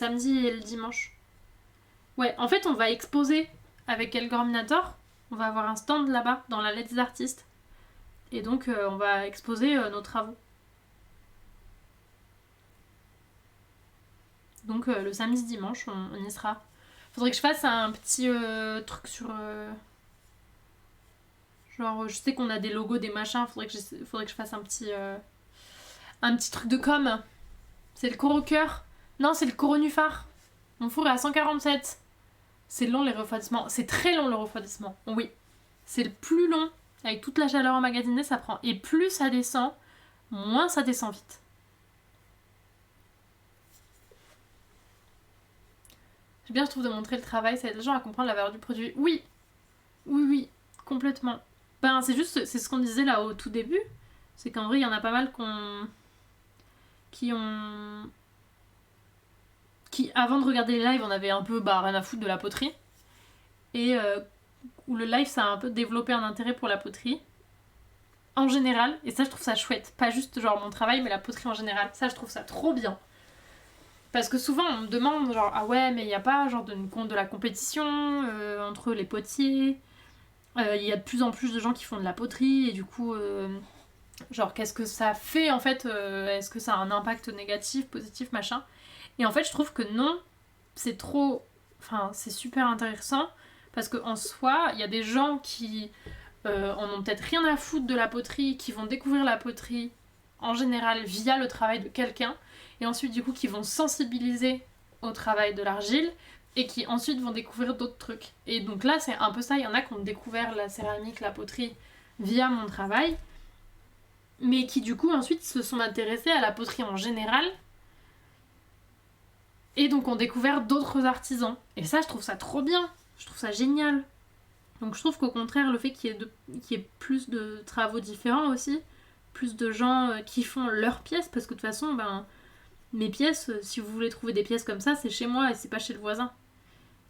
Samedi et le dimanche. Ouais, en fait, on va exposer avec Elgorminator. On va avoir un stand là-bas, dans la lettre des artistes. Et donc, on va exposer nos travaux. Donc, le samedi, dimanche, on y sera. Faudrait que je fasse un petit truc sur... genre, je sais qu'on a des logos, des machins. Faudrait que je fasse un petit truc de com. C'est le coro cœur. Non, c'est le coro nuphar. Mon four est à 147. C'est long les refroidissements. C'est très long le refroidissement. Oui. C'est le plus long. Avec toute la chaleur emmagasinée, ça prend. Et plus ça descend, moins ça descend vite. C'est bien, je trouve, de montrer le travail. Ça aide les gens à comprendre la valeur du produit. Oui. Oui, oui. Complètement. Ben, c'est juste, c'est ce qu'on disait là au tout début. C'est qu'en vrai, il y en a pas mal qui, avant de regarder les lives, on avait un peu rien à foutre de la poterie. Et où le live, ça a un peu développé un intérêt pour la poterie. En général, et ça, je trouve ça chouette. Pas juste genre mon travail, mais la poterie en général. Ça, je trouve ça trop bien. Parce que souvent, on me demande, genre, ah ouais, mais il n'y a pas genre de la compétition entre les potiers. Il y a de plus en plus de gens qui font de la poterie, et du coup, genre, qu'est-ce que ça fait, en fait est-ce que ça a un impact négatif, positif, machin. Et en fait, je trouve que non, c'est trop... Enfin, c'est super intéressant, parce qu'en soi, il y a des gens qui en ont peut-être rien à foutre de la poterie, qui vont découvrir la poterie, en général, via le travail de quelqu'un, et ensuite, du coup, qui vont sensibiliser au travail de l'argile, et qui ensuite vont découvrir d'autres trucs. Et donc là, c'est un peu ça, il y en a qui ont découvert la céramique, la poterie, via mon travail, mais qui du coup ensuite se sont intéressés à la poterie en général, et donc ont découvert d'autres artisans. Et ça, je trouve ça trop bien, je trouve ça génial. Donc je trouve qu'au contraire, le fait qu'il y ait plus de travaux différents aussi, plus de gens qui font leurs pièces, parce que de toute façon, mes pièces, si vous voulez trouver des pièces comme ça, c'est chez moi et c'est pas chez le voisin.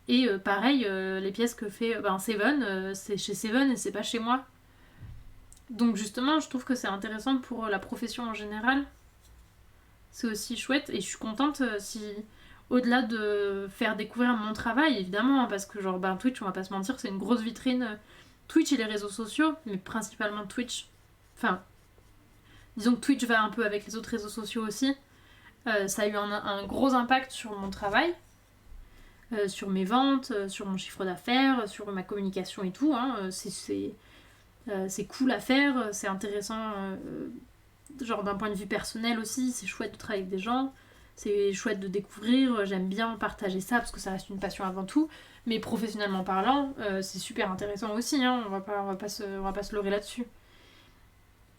Et pareil, les pièces que fait Seven, c'est chez Seven et c'est pas chez moi. Donc justement, je trouve que c'est intéressant pour la profession en général. C'est aussi chouette et je suis contente si, au-delà de faire découvrir mon travail, évidemment, parce que genre Twitch, on va pas se mentir, c'est une grosse vitrine. Twitch et les réseaux sociaux, mais principalement Twitch. Enfin, disons que Twitch va un peu avec les autres réseaux sociaux aussi. Ça a eu un gros impact sur mon travail, sur mes ventes, sur mon chiffre d'affaires, sur ma communication et tout. Hein. C'est cool à faire, c'est intéressant, genre d'un point de vue personnel aussi, c'est chouette de travailler avec des gens, c'est chouette de découvrir, j'aime bien partager ça parce que ça reste une passion avant tout, mais professionnellement parlant, c'est super intéressant aussi, hein, on va pas se leurrer là-dessus.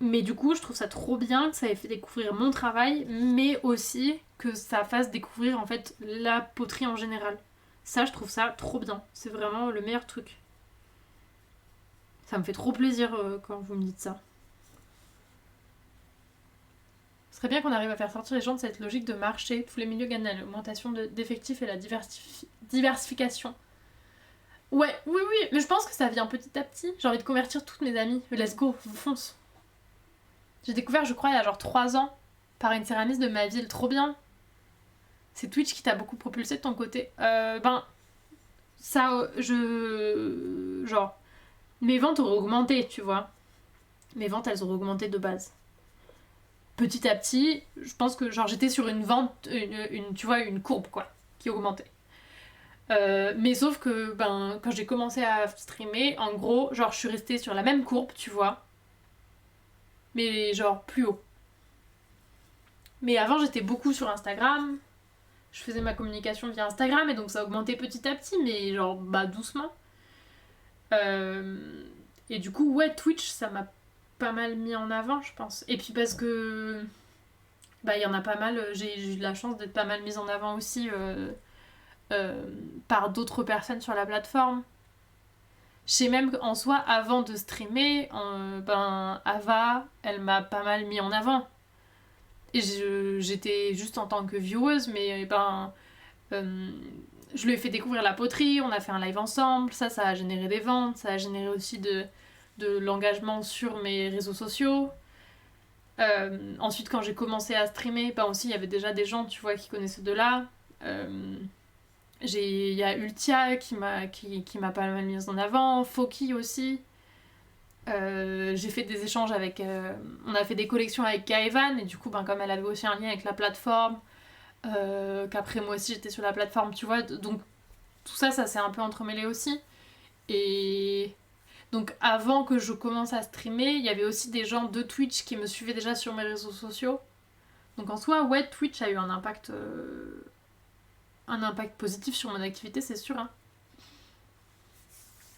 Mais du coup, je trouve ça trop bien que ça ait fait découvrir mon travail, mais aussi que ça fasse découvrir en fait la poterie en général. Ça, je trouve ça trop bien. C'est vraiment le meilleur truc. Ça me fait trop plaisir quand vous me dites ça. Ce serait bien qu'on arrive à faire sortir les gens de cette logique de marché. Tous les milieux gagnent l'augmentation d'effectifs et la diversification. Ouais, oui, mais je pense que ça vient petit à petit. J'ai envie de convertir toutes mes amies. Let's go, fonce. J'ai découvert, je crois, il y a genre 3 ans, par une céramiste de ma ville. Trop bien. C'est Twitch qui t'a beaucoup propulsé de ton côté. Ça, genre, mes ventes auraient augmenté, tu vois. Mes ventes, elles auraient augmenté de base. Petit à petit, je pense que genre j'étais sur une vente, tu vois, une courbe, quoi, qui augmentait. Mais sauf que, quand j'ai commencé à streamer, en gros, genre je suis restée sur la même courbe, tu vois. Mais genre plus haut. Mais avant, j'étais beaucoup sur Instagram. Je faisais ma communication via Instagram et donc ça augmentait petit à petit, mais genre doucement. Et du coup, ouais, Twitch, ça m'a pas mal mis en avant, je pense. Et puis parce que il y en a pas mal, j'ai eu de la chance d'être pas mal mise en avant aussi par d'autres personnes sur la plateforme. Je sais même qu'en soi, avant de streamer, Ava, elle m'a pas mal mis en avant. Et j'étais juste en tant que vieweuse, mais je lui ai fait découvrir la poterie, on a fait un live ensemble, ça a généré des ventes, ça a généré aussi de l'engagement sur mes réseaux sociaux. Ensuite, quand j'ai commencé à streamer, aussi il y avait déjà des gens, tu vois, qui connaissaient de là. Il y a Ultia qui m'a pas mal mise en avant, Foki aussi. J'ai fait des échanges avec... on a fait des collections avec Kaevan, et du coup, ben, comme elle avait aussi un lien avec la plateforme, qu'après moi aussi j'étais sur la plateforme, tu vois, donc tout ça, ça s'est un peu entremêlé aussi. Et donc avant que je commence à streamer, il y avait aussi des gens de Twitch qui me suivaient déjà sur mes réseaux sociaux. Donc en soi, ouais, Twitch a eu un impact positif sur mon activité, c'est sûr. Hein.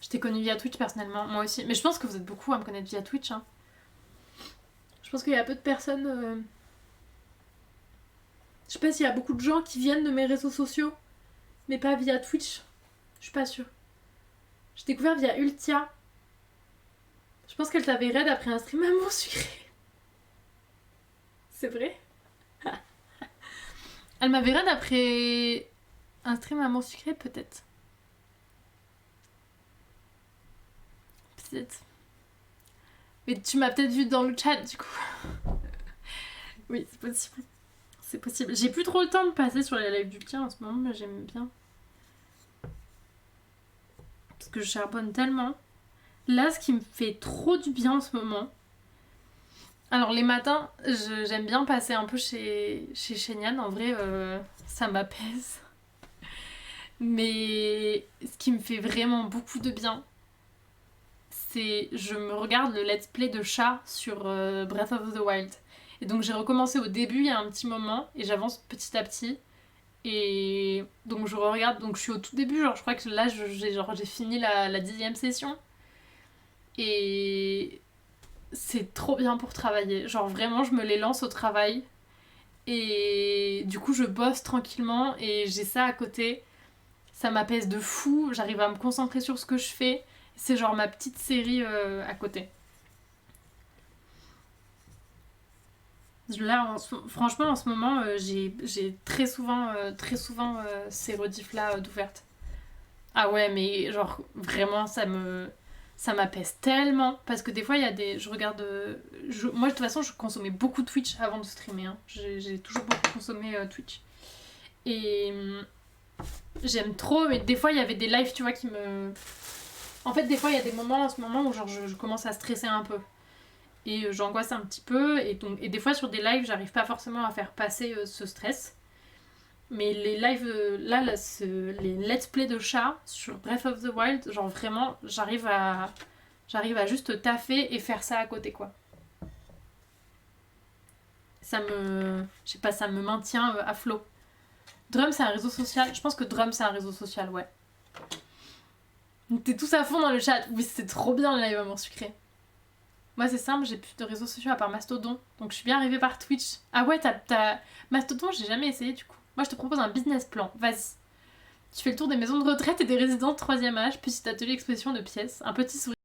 Je t'ai connue via Twitch personnellement, moi aussi. Mais je pense que vous êtes beaucoup à me connaître via Twitch. Hein. Je pense qu'il y a peu de personnes... Je sais pas s'il y a beaucoup de gens qui viennent de mes réseaux sociaux, mais pas via Twitch. Je suis pas sûre. J'ai découvert via Ultia. Je pense qu'elle t'avait raid après un stream amour sucré. C'est vrai? Elle m'avait raid après un stream amour sucré, peut-être. Peut-être. Mais tu m'as peut-être vu dans le chat, du coup. Oui, c'est possible. C'est possible. J'ai plus trop le temps de passer sur les lives d'Ultia en ce moment, mais j'aime bien. Parce que je charbonne tellement. Là, ce qui me fait trop du bien en ce moment... Alors, les matins, j'aime bien passer un peu chez Shenyang. En vrai, ça m'apaise. Mais ce qui me fait vraiment beaucoup de bien, c'est... Je me regarde le let's play de chat sur Breath of the Wild. Et donc, j'ai recommencé au début, il y a un petit moment, et j'avance petit à petit. Et donc, je regarde... Donc, je suis au tout début, genre, je crois que là, j'ai fini la 10e session. Et c'est trop bien pour travailler. Genre vraiment, je me les lance au travail. Et du coup, je bosse tranquillement et j'ai ça à côté. Ça m'apaise de fou. J'arrive à me concentrer sur ce que je fais. C'est genre ma petite série à côté. Là, franchement, en ce moment, j'ai très souvent ces rediffs-là d'ouvertes. Ah ouais, mais genre, vraiment, ça m'apaise tellement. Parce que des fois, il y a des... Je regarde... moi, de toute façon, je consommais beaucoup Twitch avant de streamer. Hein. J'ai toujours beaucoup consommé Twitch. Et j'aime trop, mais des fois, il y avait des lives, tu vois, qui me... En fait, des fois, il y a des moments en ce moment où genre, je commence à stresser un peu. Et j'angoisse un petit peu. Et des fois, sur des lives, j'arrive pas forcément à faire passer ce stress. Mais les lives, les let's play de chat sur Breath of the Wild, genre vraiment, j'arrive à juste taffer et faire ça à côté, quoi. Je sais pas, ça me maintient à flot. Drum, c'est un réseau social. Je pense que Drum, c'est un réseau social, ouais. T'es tous à fond dans le chat. Oui, c'est trop bien le live amour sucré. Moi, c'est simple, j'ai plus de réseaux sociaux à part Mastodon. Donc, je suis bien arrivée par Twitch. Ah ouais, t'as... Mastodon, j'ai jamais essayé, du coup. Moi, je te propose un business plan. Vas-y. Tu fais le tour des maisons de retraite et des résidences 3e âge, petit atelier exposition de pièces, un petit sourire.